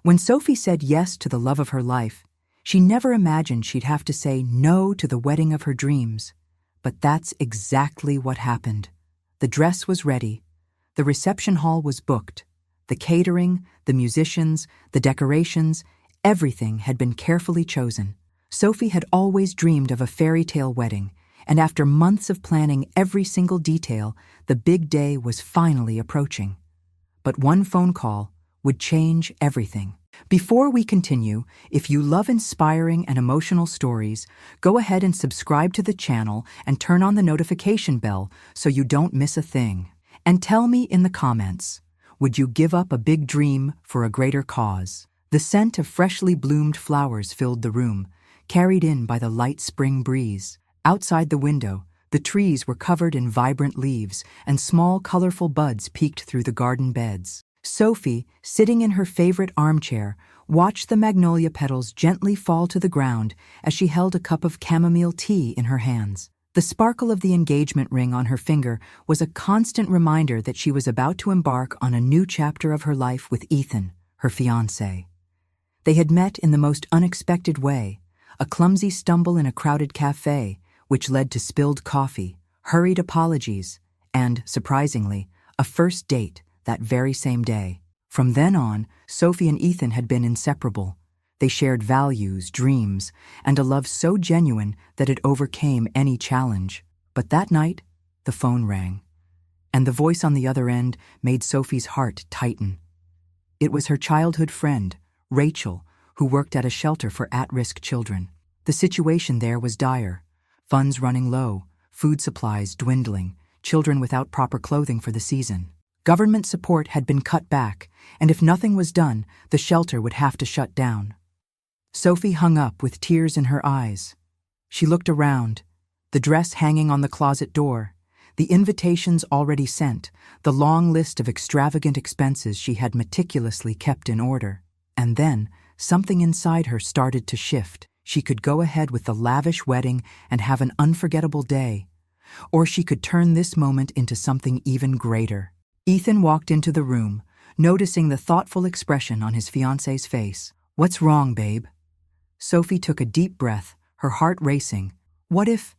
When Sophie said yes to the love of her life, she never imagined she'd have to say no to the wedding of her dreams. But that's exactly what happened. The dress was ready. The reception hall was booked. The catering, the musicians, the decorations, everything had been carefully chosen. Sophie had always dreamed of a fairy tale wedding, and after months of planning every single detail, the big day was finally approaching. But one phone call would change everything. Before we continue, if you love inspiring and emotional stories, go ahead and subscribe to the channel and turn on the notification bell so you don't miss a thing. And tell me in the comments, would you give up a big dream for a greater cause? The scent of freshly bloomed flowers filled the room, carried in by the light spring breeze. Outside the window, the trees were covered in vibrant leaves, and small, colorful buds peeked through the garden beds. Sophie, sitting in her favorite armchair, watched the magnolia petals gently fall to the ground as she held a cup of chamomile tea in her hands. The sparkle of the engagement ring on her finger was a constant reminder that she was about to embark on a new chapter of her life with Ethan, her fiancé. They had met in the most unexpected way, a clumsy stumble in a crowded cafe, which led to spilled coffee, hurried apologies, and, surprisingly, a first date that very same day. From then on, Sophie and Ethan had been inseparable. They shared values, dreams, and a love so genuine that it overcame any challenge. But that night, the phone rang, and the voice on the other end made Sophie's heart tighten. It was her childhood friend, Rachel, who worked at a shelter for at-risk children. The situation there was dire. Funds running low, food supplies dwindling, children without proper clothing for the season. Government support had been cut back, and if nothing was done, the shelter would have to shut down. Sophie hung up with tears in her eyes. She looked around, the dress hanging on the closet door, the invitations already sent, the long list of extravagant expenses she had meticulously kept in order. And then, something inside her started to shift. She could go ahead with the lavish wedding and have an unforgettable day, or she could turn this moment into something even greater. Ethan walked into the room, noticing the thoughtful expression on his fiancé's face. "What's wrong, babe?" Sophie took a deep breath, her heart racing. What if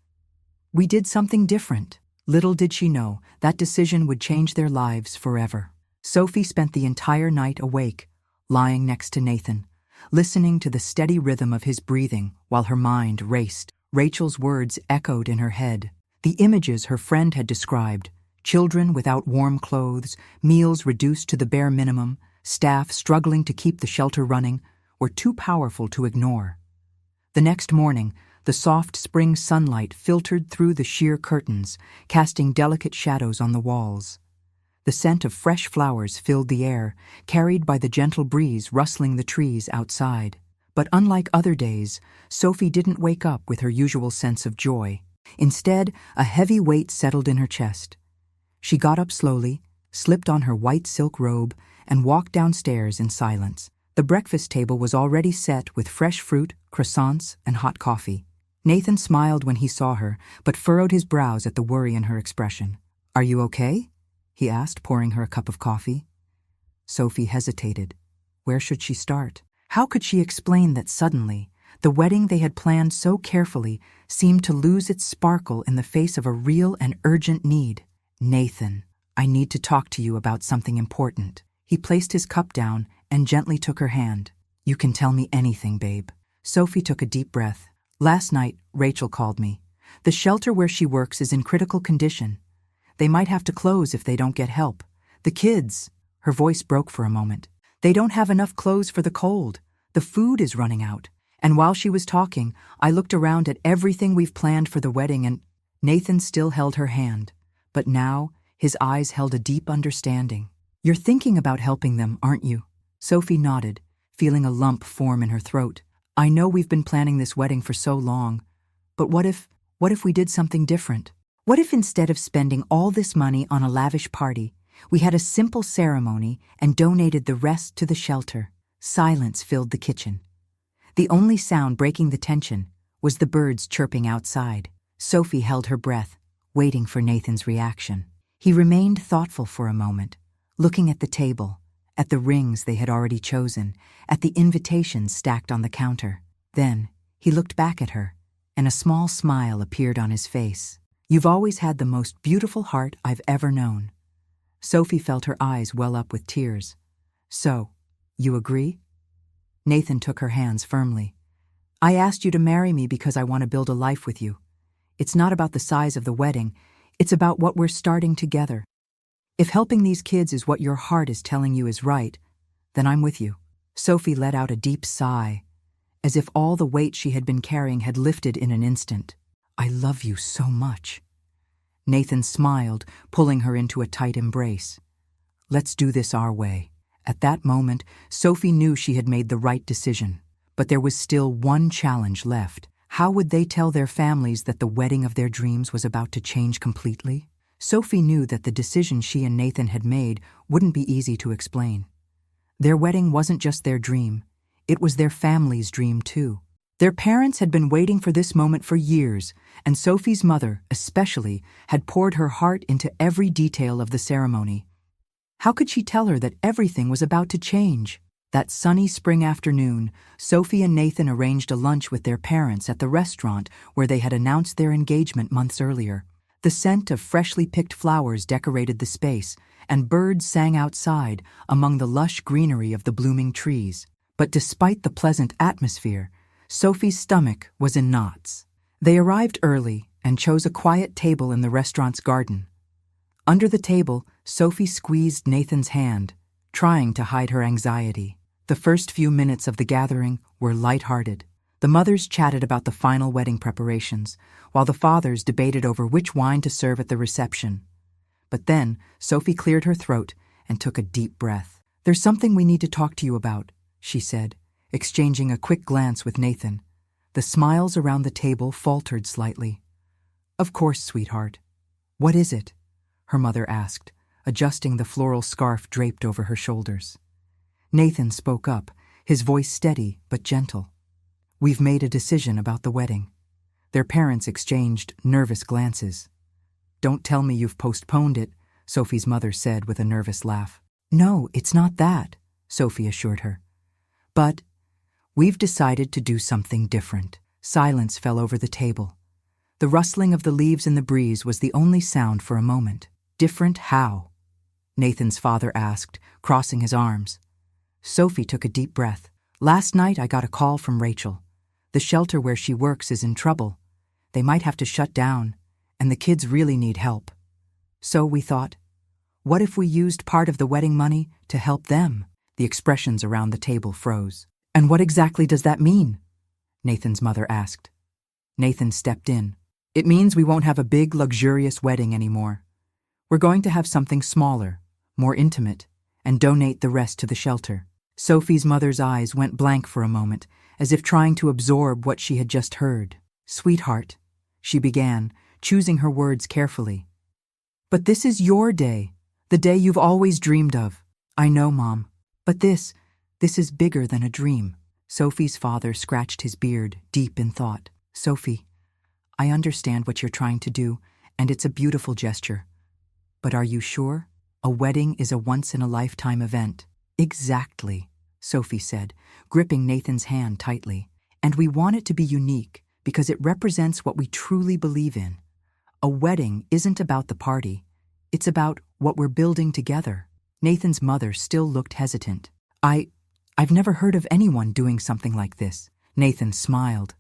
we did something different? Little did she know that decision would change their lives forever. Sophie spent the entire night awake, lying next to Nathan, listening to the steady rhythm of his breathing while her mind raced. Rachel's words echoed in her head. The images her friend had described, children without warm clothes, meals reduced to the bare minimum, staff struggling to keep the shelter running, were too powerful to ignore. The next morning, the soft spring sunlight filtered through the sheer curtains, casting delicate shadows on the walls. The scent of fresh flowers filled the air, carried by the gentle breeze rustling the trees outside. But unlike other days, Sophie didn't wake up with her usual sense of joy. Instead, a heavy weight settled in her chest. She got up slowly, slipped on her white silk robe, and walked downstairs in silence. The breakfast table was already set with fresh fruit, croissants, and hot coffee. Nathan smiled when he saw her, but furrowed his brows at the worry in her expression. "Are you okay?" he asked, pouring her a cup of coffee. Sophie hesitated. Where should she start? How could she explain that suddenly, the wedding they had planned so carefully seemed to lose its sparkle in the face of a real and urgent need? "Nathan, I need to talk to you about something important." He placed his cup down and gently took her hand. "You can tell me anything, babe." Sophie took a deep breath. "Last night, Rachel called me. The shelter where she works is in critical condition. They might have to close if they don't get help. The kids," her voice broke for a moment, "they don't have enough clothes for the cold. The food is running out." And while she was talking, I looked around at everything we've planned for the wedding and Nathan still held her hand. But now, his eyes held a deep understanding. "You're thinking about helping them, aren't you?" Sophie nodded, feeling a lump form in her throat. "I know we've been planning this wedding for so long, but what if we did something different? What if instead of spending all this money on a lavish party, we had a simple ceremony and donated the rest to the shelter?" Silence filled the kitchen. The only sound breaking the tension was the birds chirping outside. Sophie held her breath, waiting for Nathan's reaction. He remained thoughtful for a moment, looking at the table, at the rings they had already chosen, at the invitations stacked on the counter. Then, he looked back at her, and a small smile appeared on his face. "You've always had the most beautiful heart I've ever known." Sophie felt her eyes well up with tears. "So, you agree?" Nathan took her hands firmly. "I asked you to marry me because I want to build a life with you. It's not about the size of the wedding, it's about what we're starting together. If helping these kids is what your heart is telling you is right, then I'm with you." Sophie let out a deep sigh, as if all the weight she had been carrying had lifted in an instant. "I love you so much." Nathan smiled, pulling her into a tight embrace. "Let's do this our way." At that moment, Sophie knew she had made the right decision. But there was still one challenge left. How would they tell their families that the wedding of their dreams was about to change completely? Sophie knew that the decision she and Nathan had made wouldn't be easy to explain. Their wedding wasn't just their dream, it was their family's dream too. Their parents had been waiting for this moment for years, and Sophie's mother, especially, had poured her heart into every detail of the ceremony. How could she tell her that everything was about to change? That sunny spring afternoon, Sophie and Nathan arranged a lunch with their parents at the restaurant where they had announced their engagement months earlier. The scent of freshly picked flowers decorated the space, and birds sang outside among the lush greenery of the blooming trees. But despite the pleasant atmosphere, Sophie's stomach was in knots. They arrived early and chose a quiet table in the restaurant's garden. Under the table, Sophie squeezed Nathan's hand, trying to hide her anxiety. The first few minutes of the gathering were light-hearted. The mothers chatted about the final wedding preparations, while the fathers debated over which wine to serve at the reception. But then, Sophie cleared her throat and took a deep breath. "There's something we need to talk to you about," she said, exchanging a quick glance with Nathan. The smiles around the table faltered slightly. "Of course, sweetheart. What is it?" her mother asked, adjusting the floral scarf draped over her shoulders. Nathan spoke up, his voice steady but gentle. "We've made a decision about the wedding." Their parents exchanged nervous glances. "Don't tell me you've postponed it," Sophie's mother said with a nervous laugh. "No, it's not that," Sophie assured her. "But we've decided to do something different." Silence fell over the table. The rustling of the leaves in the breeze was the only sound for a moment. "Different how?" Nathan's father asked, crossing his arms. Sophie took a deep breath. "Last night I got a call from Rachel. The shelter where she works is in trouble. They might have to shut down, and the kids really need help. So we thought, what if we used part of the wedding money to help them?" The expressions around the table froze. "And what exactly does that mean?" Nathan's mother asked. Nathan stepped in. "It means we won't have a big, luxurious wedding anymore. We're going to have something smaller, more intimate, and donate the rest to the shelter." Sophie's mother's eyes went blank for a moment, as if trying to absorb what she had just heard. "Sweetheart," she began, choosing her words carefully. "But this is your day, the day you've always dreamed of." "I know, Mom, but this is bigger than a dream." Sophie's father scratched his beard, deep in thought. "Sophie, I understand what you're trying to do, and it's a beautiful gesture. But are you sure? A wedding is a once-in-a-lifetime event." "Exactly," Sophie said, gripping Nathan's hand tightly. "And we want it to be unique because it represents what we truly believe in. A wedding isn't about the party. It's about what we're building together." Nathan's mother still looked hesitant. I've never heard of anyone doing something like this." Nathan smiled.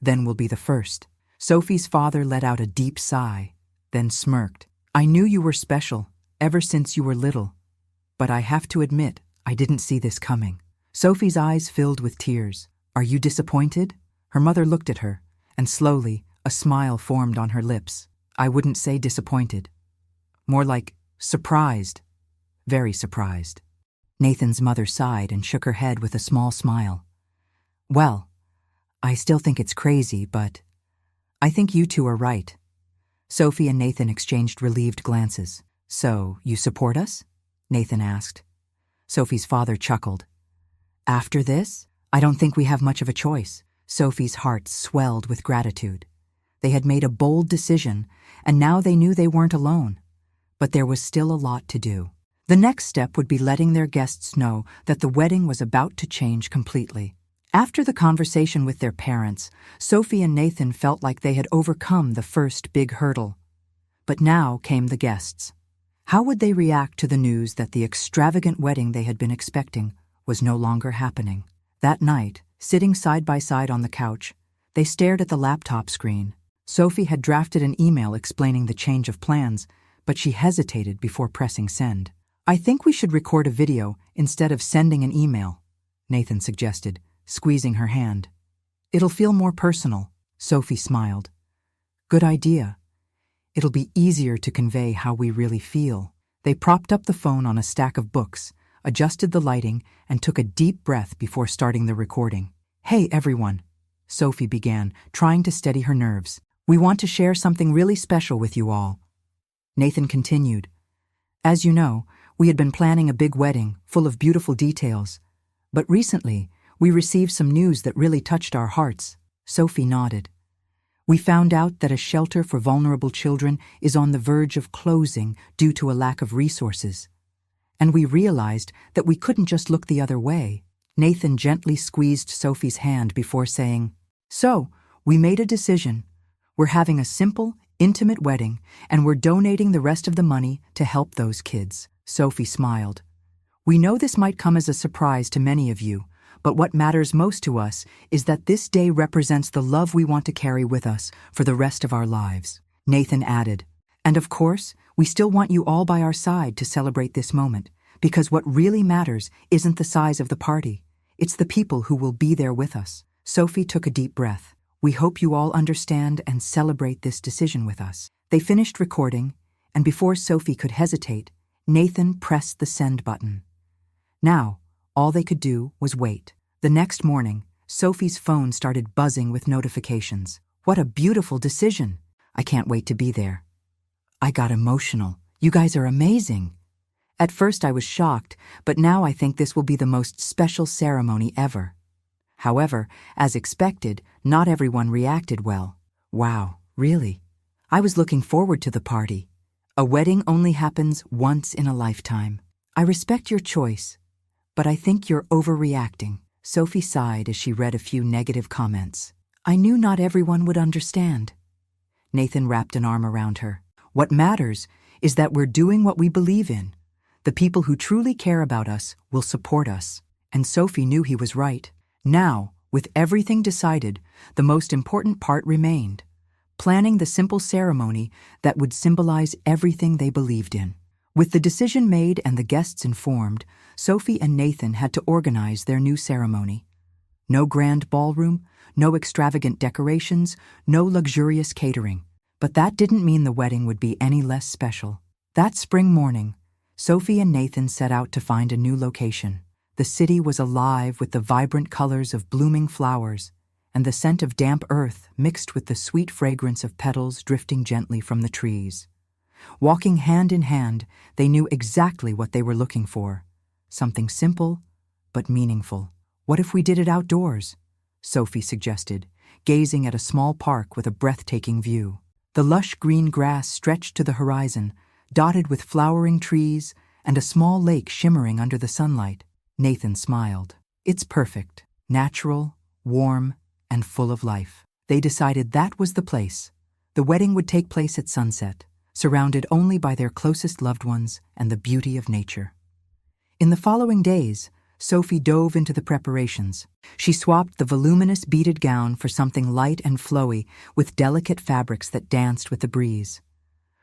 "Then we'll be the first." Sophie's father let out a deep sigh, then smirked. "I knew you were special, ever since you were little. But I have to admit, I didn't see this coming." Sophie's eyes filled with tears. "Are you disappointed?" Her mother looked at her, and slowly, a smile formed on her lips. "I wouldn't say disappointed. More like surprised. Very surprised." Nathan's mother sighed and shook her head with a small smile. "Well, I still think it's crazy, but I think you two are right." Sophie and Nathan exchanged relieved glances. "So, you support us?" Nathan asked. Sophie's father chuckled. "After this, I don't think we have much of a choice." Sophie's heart swelled with gratitude. They had made a bold decision, and now they knew they weren't alone. But there was still a lot to do. The next step would be letting their guests know that the wedding was about to change completely. After the conversation with their parents, Sophie and Nathan felt like they had overcome the first big hurdle. But now came the guests. How would they react to the news that the extravagant wedding they had been expecting was no longer happening? That night, sitting side by side on the couch, they stared at the laptop screen. Sophie had drafted an email explaining the change of plans, but she hesitated before pressing send. "I think we should record a video instead of sending an email," Nathan suggested, squeezing her hand. "It'll feel more personal," Sophie smiled. "Good idea. It'll be easier to convey how we really feel." They propped up the phone on a stack of books, adjusted the lighting, and took a deep breath before starting the recording. "Hey, everyone," Sophie began, trying to steady her nerves. "We want to share something really special with you all." Nathan continued. "As you know, we had been planning a big wedding, full of beautiful details. But recently, we received some news that really touched our hearts." Sophie nodded. "We found out that a shelter for vulnerable children is on the verge of closing due to a lack of resources. And we realized that we couldn't just look the other way." Nathan gently squeezed Sophie's hand before saying, "So, we made a decision. We're having a simple, intimate wedding, and we're donating the rest of the money to help those kids." Sophie smiled. "We know this might come as a surprise to many of you, but what matters most to us is that this day represents the love we want to carry with us for the rest of our lives." Nathan added, "And of course, we still want you all by our side to celebrate this moment, because what really matters isn't the size of the party, it's the people who will be there with us." Sophie took a deep breath. "We hope you all understand and celebrate this decision with us." They finished recording, and before Sophie could hesitate, Nathan pressed the send button. Now, all they could do was wait. The next morning, Sophie's phone started buzzing with notifications. "What a beautiful decision. I can't wait to be there. I got emotional. You guys are amazing. At first I was shocked, but now I think this will be the most special ceremony ever." However, as expected, not everyone reacted well. "Wow, really? I was looking forward to the party. A wedding only happens once in a lifetime. I respect your choice, but I think you're overreacting." Sophie sighed as she read a few negative comments. "I knew not everyone would understand." Nathan wrapped an arm around her. "What matters is that we're doing what we believe in. The people who truly care about us will support us." And Sophie knew he was right. Now, with everything decided, the most important part remained: planning the simple ceremony that would symbolize everything they believed in. With the decision made and the guests informed, Sophie and Nathan had to organize their new ceremony. No grand ballroom, no extravagant decorations, no luxurious catering. But that didn't mean the wedding would be any less special. That spring morning, Sophie and Nathan set out to find a new location. The city was alive with the vibrant colors of blooming flowers, and the scent of damp earth mixed with the sweet fragrance of petals drifting gently from the trees. Walking hand in hand, they knew exactly what they were looking for. Something simple, but meaningful. "What if we did it outdoors?" Sophie suggested, gazing at a small park with a breathtaking view. The lush green grass stretched to the horizon, dotted with flowering trees and a small lake shimmering under the sunlight. Nathan smiled. "It's perfect, natural, warm, and full of life." They decided that was the place. The wedding would take place at sunset, surrounded only by their closest loved ones and the beauty of nature. In the following days, Sophie dove into the preparations. She swapped the voluminous beaded gown for something light and flowy with delicate fabrics that danced with the breeze.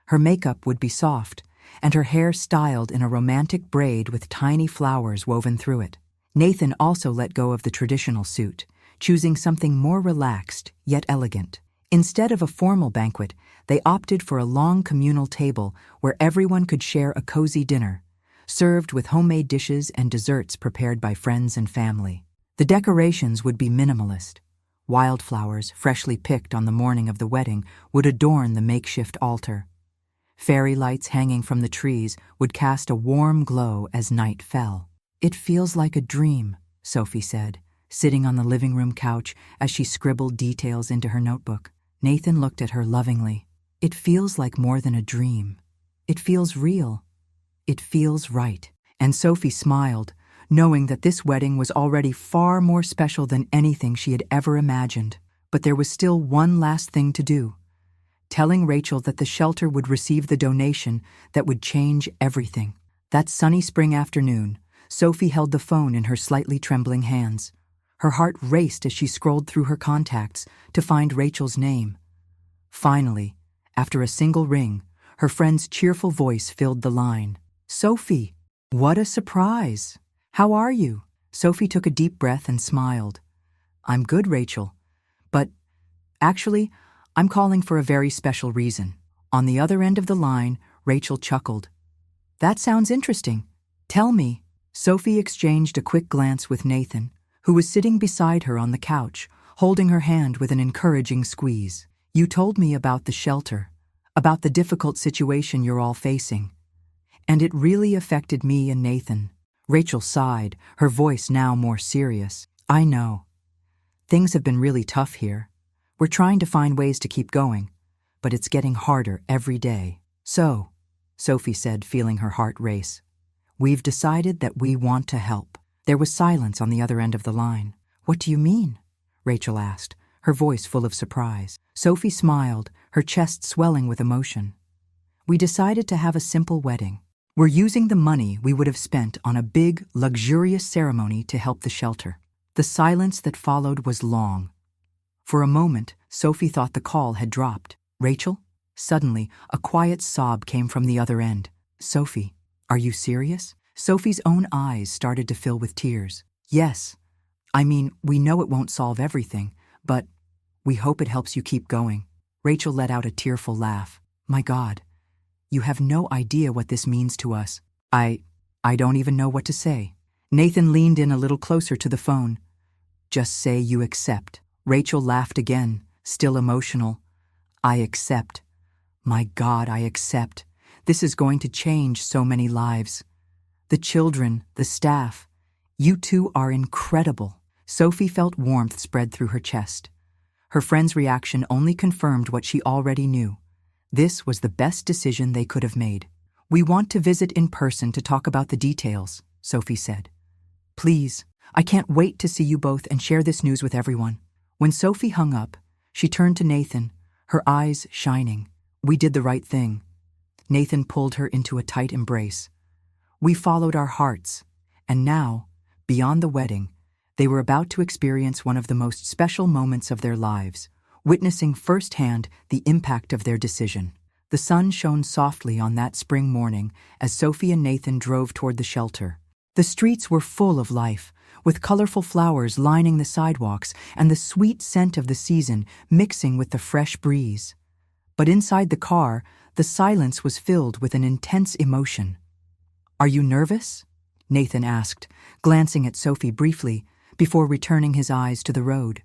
Her makeup would be soft, and her hair styled in a romantic braid with tiny flowers woven through it. Nathan also let go of the traditional suit, choosing something more relaxed yet elegant. Instead of a formal banquet, they opted for a long communal table where everyone could share a cozy dinner, served with homemade dishes and desserts prepared by friends and family. The decorations would be minimalist. Wildflowers, freshly picked on the morning of the wedding, would adorn the makeshift altar. Fairy lights hanging from the trees would cast a warm glow as night fell. "It feels like a dream," Sophie said, sitting on the living room couch as she scribbled details into her notebook. Nathan looked at her lovingly. "It feels like more than a dream. It feels real. It feels right. And Sophie smiled, knowing that this wedding was already far more special than anything she had ever imagined. But there was still one last thing to do: telling Rachel that the shelter would receive the donation that would change everything. That sunny spring afternoon, Sophie held the phone in her slightly trembling hands. Her heart raced as she scrolled through her contacts to find Rachel's name. Finally, after a single ring, her friend's cheerful voice filled the line. "Sophie, what a surprise! How are you?" Sophie took a deep breath and smiled. "I'm good, Rachel. But actually, I'm calling for a very special reason." On the other end of the line, Rachel chuckled. "That sounds interesting. Tell me." Sophie exchanged a quick glance with Nathan, who was sitting beside her on the couch, holding her hand with an encouraging squeeze. "You told me about the shelter, about the difficult situation you're all facing. And it really affected me and Nathan." Rachel sighed, her voice now more serious. "I know. Things have been really tough here. We're trying to find ways to keep going, but it's getting harder every day. So," Sophie said, feeling her heart race, "we've decided that we want to help." There was silence on the other end of the line. "What do you mean?" Rachel asked, her voice full of surprise. Sophie smiled, her chest swelling with emotion. "We decided to have a simple wedding. We're using the money we would have spent on a big, luxurious ceremony to help the shelter." The silence that followed was long. For a moment, Sophie thought the call had dropped. "Rachel?" Suddenly, a quiet sob came from the other end. "Sophie, are you serious?" Sophie's own eyes started to fill with tears. "Yes. I mean, we know it won't solve everything, but we hope it helps you keep going." Rachel let out a tearful laugh. "My God, you have no idea what this means to us. I don't even know what to say." Nathan leaned in a little closer to the phone. "Just say you accept." Rachel laughed again, still emotional. "I accept. My God, I accept. This is going to change so many lives. The children, the staff. You two are incredible." Sophie felt warmth spread through her chest. Her friend's reaction only confirmed what she already knew. This was the best decision they could have made. "We want to visit in person to talk about the details," Sophie said. "Please, I can't wait to see you both and share this news with everyone." When Sophie hung up, she turned to Nathan, her eyes shining. "We did the right thing." Nathan pulled her into a tight embrace. "We followed our hearts, and now, beyond the wedding, they were about to experience one of the most special moments of their lives, witnessing firsthand the impact of their decision." The sun shone softly on that spring morning as Sophie and Nathan drove toward the shelter. The streets were full of life, with colorful flowers lining the sidewalks and the sweet scent of the season mixing with the fresh breeze. But inside the car, the silence was filled with an intense emotion. "Are you nervous?" Nathan asked, glancing at Sophie briefly before returning his eyes to the road.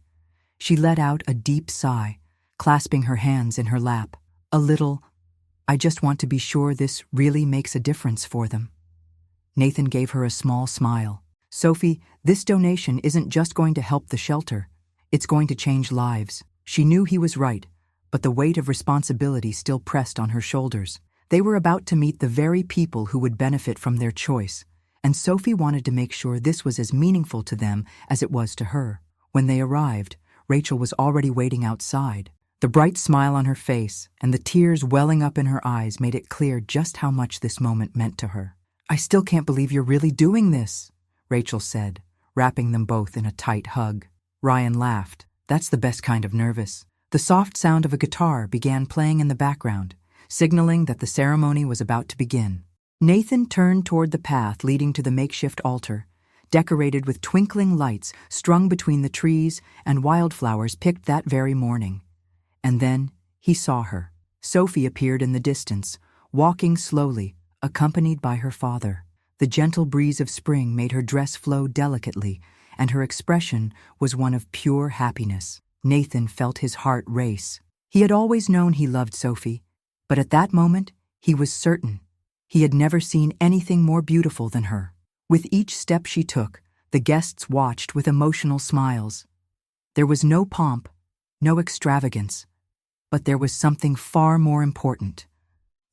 She let out a deep sigh, clasping her hands in her lap. "A little. I just want to be sure this really makes a difference for them." Nathan gave her a small smile. "Sophie, this donation isn't just going to help the shelter. It's going to change lives." She knew he was right, but the weight of responsibility still pressed on her shoulders. They were about to meet the very people who would benefit from their choice, and Sophie wanted to make sure this was as meaningful to them as it was to her. When they arrived, Rachel was already waiting outside. The bright smile on her face and the tears welling up in her eyes made it clear just how much this moment meant to her. "I still can't believe you're really doing this," Rachel said, wrapping them both in a tight hug. Ryan laughed. "That's the best kind of nervous." The soft sound of a guitar began playing in the background, signaling that the ceremony was about to begin. Nathan turned toward the path leading to the makeshift altar, decorated with twinkling lights strung between the trees and wildflowers picked that very morning. And then he saw her. Sophie appeared in the distance, walking slowly, accompanied by her father. The gentle breeze of spring made her dress flow delicately, and her expression was one of pure happiness. Nathan felt his heart race. He had always known he loved Sophie, but at that moment, he was certain. He had never seen anything more beautiful than her. With each step she took, the guests watched with emotional smiles. There was no pomp, no extravagance, but there was something far more important.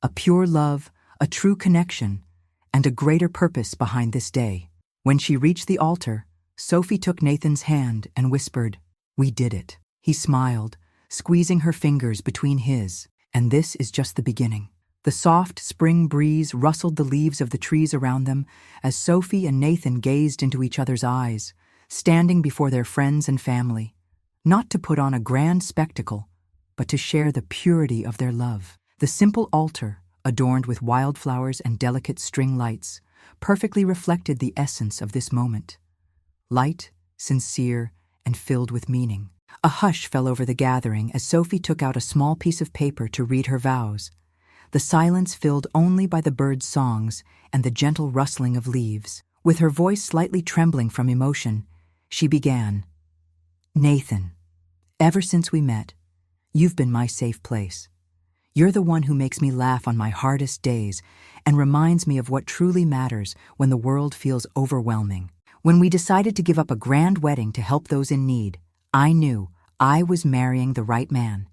A pure love, a true connection, and a greater purpose behind this day. When she reached the altar, Sophie took Nathan's hand and whispered, "We did it." He smiled, squeezing her fingers between his, and this is just the beginning. The soft spring breeze rustled the leaves of the trees around them as Sophie and Nathan gazed into each other's eyes, standing before their friends and family, not to put on a grand spectacle, but to share the purity of their love. The simple altar, adorned with wildflowers and delicate string lights, perfectly reflected the essence of this moment. Light, sincere, and filled with meaning. A hush fell over the gathering as Sophie took out a small piece of paper to read her vows, the silence filled only by the birds' songs and the gentle rustling of leaves. With her voice slightly trembling from emotion, she began, "Nathan, ever since we met, you've been my safe place. You're the one who makes me laugh on my hardest days and reminds me of what truly matters when the world feels overwhelming. When we decided to give up a grand wedding to help those in need, I knew I was marrying the right man.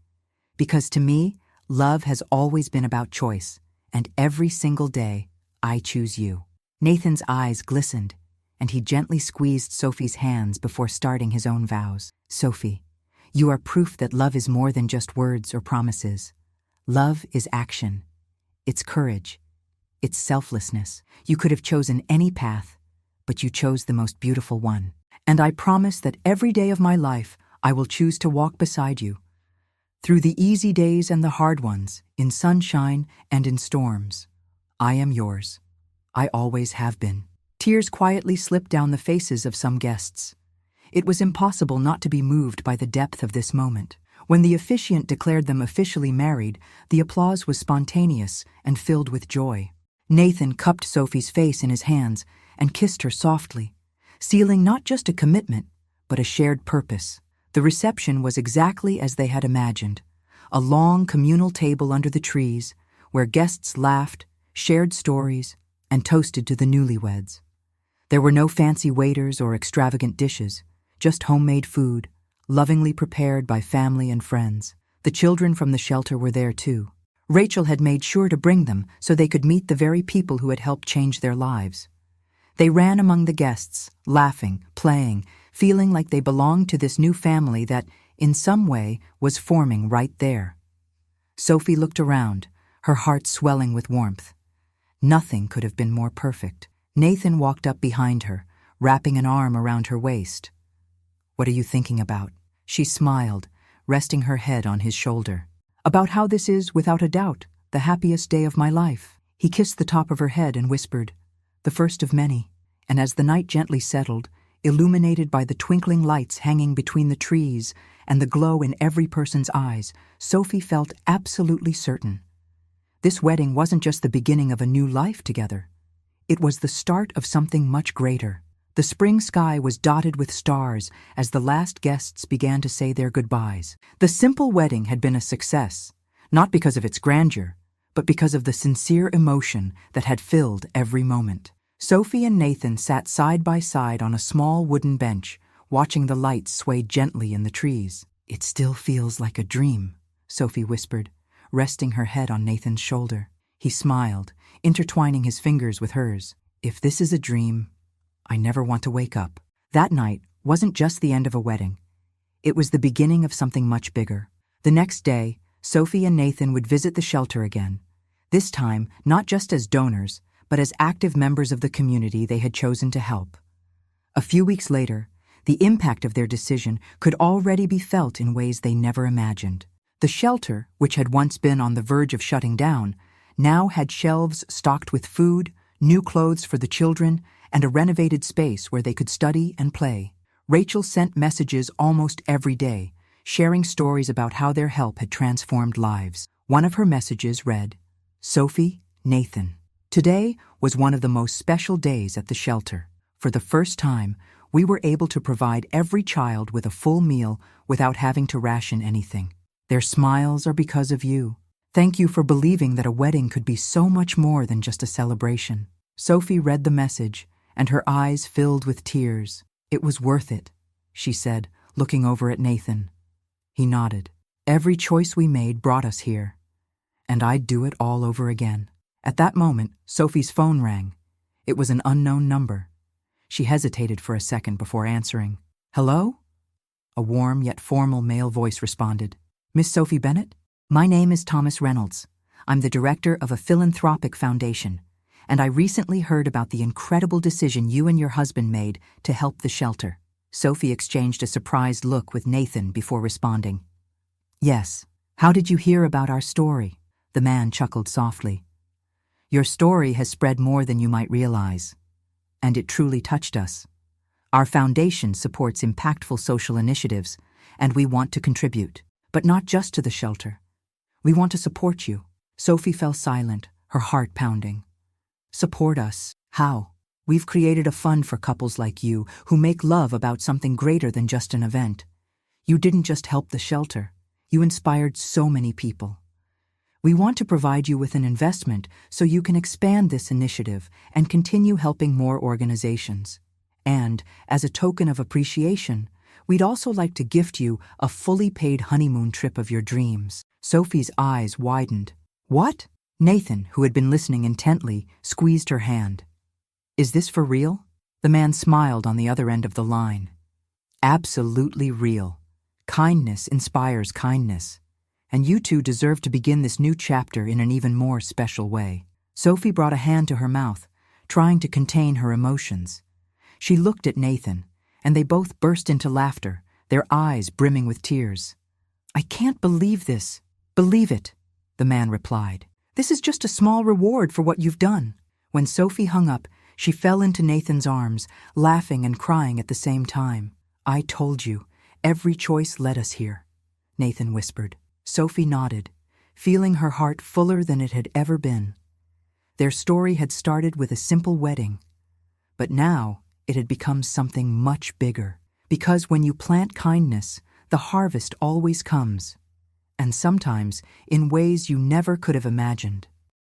Because to me, love has always been about choice, and every single day, I choose you." Nathan's eyes glistened, and he gently squeezed Sophie's hands before starting his own vows. "Sophie, you are proof that love is more than just words or promises. Love is action. It's courage. It's selflessness. You could have chosen any path, but you chose the most beautiful one. And I promise that every day of my life, I will choose to walk beside you. Through the easy days and the hard ones, in sunshine and in storms. I am yours. I always have been." Tears quietly slipped down the faces of some guests. It was impossible not to be moved by the depth of this moment. When the officiant declared them officially married, the applause was spontaneous and filled with joy. Nathan cupped Sophie's face in his hands and kissed her softly, sealing not just a commitment, but a shared purpose. The reception was exactly as they had imagined, a long communal table under the trees, where guests laughed, shared stories, and toasted to the newlyweds. There were no fancy waiters or extravagant dishes, just homemade food, lovingly prepared by family and friends. The children from the shelter were there too. Rachel had made sure to bring them so they could meet the very people who had helped change their lives. They ran among the guests, laughing, playing, feeling like they belonged to this new family that, in some way, was forming right there. Sophie looked around, her heart swelling with warmth. Nothing could have been more perfect. Nathan walked up behind her, wrapping an arm around her waist. "What are you thinking about?" She smiled, resting her head on his shoulder. "About how this is, without a doubt, the happiest day of my life." He kissed the top of her head and whispered, "The first of many." And as the night gently settled, illuminated by the twinkling lights hanging between the trees and the glow in every person's eyes, Sophie felt absolutely certain. This wedding wasn't just the beginning of a new life together. It was the start of something much greater. The spring sky was dotted with stars as the last guests began to say their goodbyes. The simple wedding had been a success, not because of its grandeur, but because of the sincere emotion that had filled every moment. Sophie and Nathan sat side by side on a small wooden bench, watching the lights sway gently in the trees. "It still feels like a dream," Sophie whispered, resting her head on Nathan's shoulder. He smiled, intertwining his fingers with hers. "If this is a dream, I never want to wake up." That night wasn't just the end of a wedding. It was the beginning of something much bigger. The next day, Sophie and Nathan would visit the shelter again, this time not just as donors, but as active members of the community they had chosen to help. A few weeks later, the impact of their decision could already be felt in ways they never imagined. The shelter, which had once been on the verge of shutting down, now had shelves stocked with food, new clothes for the children, and a renovated space where they could study and play. Rachel sent messages almost every day, sharing stories about how their help had transformed lives. One of her messages read, "Sophie, Nathan. Today was one of the most special days at the shelter. For the first time, we were able to provide every child with a full meal without having to ration anything. Their smiles are because of you. Thank you for believing that a wedding could be so much more than just a celebration." Sophie read the message, and her eyes filled with tears. "It was worth it," she said, looking over at Nathan. He nodded. "Every choice we made brought us here, and I'd do it all over again." At that moment, Sophie's phone rang. It was an unknown number. She hesitated for a second before answering. "Hello?" A warm yet formal male voice responded. "Miss Sophie Bennett? My name is Thomas Reynolds. I'm the director of a philanthropic foundation, and I recently heard about the incredible decision you and your husband made to help the shelter." Sophie exchanged a surprised look with Nathan before responding. "Yes. How did you hear about our story?" The man chuckled softly. "Your story has spread more than you might realize, and it truly touched us. Our foundation supports impactful social initiatives, and we want to contribute, but not just to the shelter. We want to support you." Sophie fell silent, her heart pounding. "Support us? How?" "We've created a fund for couples like you who make love about something greater than just an event. You didn't just help the shelter, you inspired so many people. We want to provide you with an investment so you can expand this initiative and continue helping more organizations. And, as a token of appreciation, we'd also like to gift you a fully paid honeymoon trip of your dreams." Sophie's eyes widened. "What?" Nathan, who had been listening intently, squeezed her hand. "Is this for real?" The man smiled on the other end of the line. "Absolutely real. Kindness inspires kindness. And you two deserve to begin this new chapter in an even more special way." Sophie brought a hand to her mouth, trying to contain her emotions. She looked at Nathan, and they both burst into laughter, their eyes brimming with tears. "I can't believe this." "Believe it," the man replied. "This is just a small reward for what you've done." When Sophie hung up, she fell into Nathan's arms, laughing and crying at the same time. "I told you, every choice led us here," Nathan whispered. Sophie nodded, feeling her heart fuller than it had ever been. Their story had started with a simple wedding, but now it had become something much bigger. Because when you plant kindness, the harvest always comes, and sometimes in ways you never could have imagined.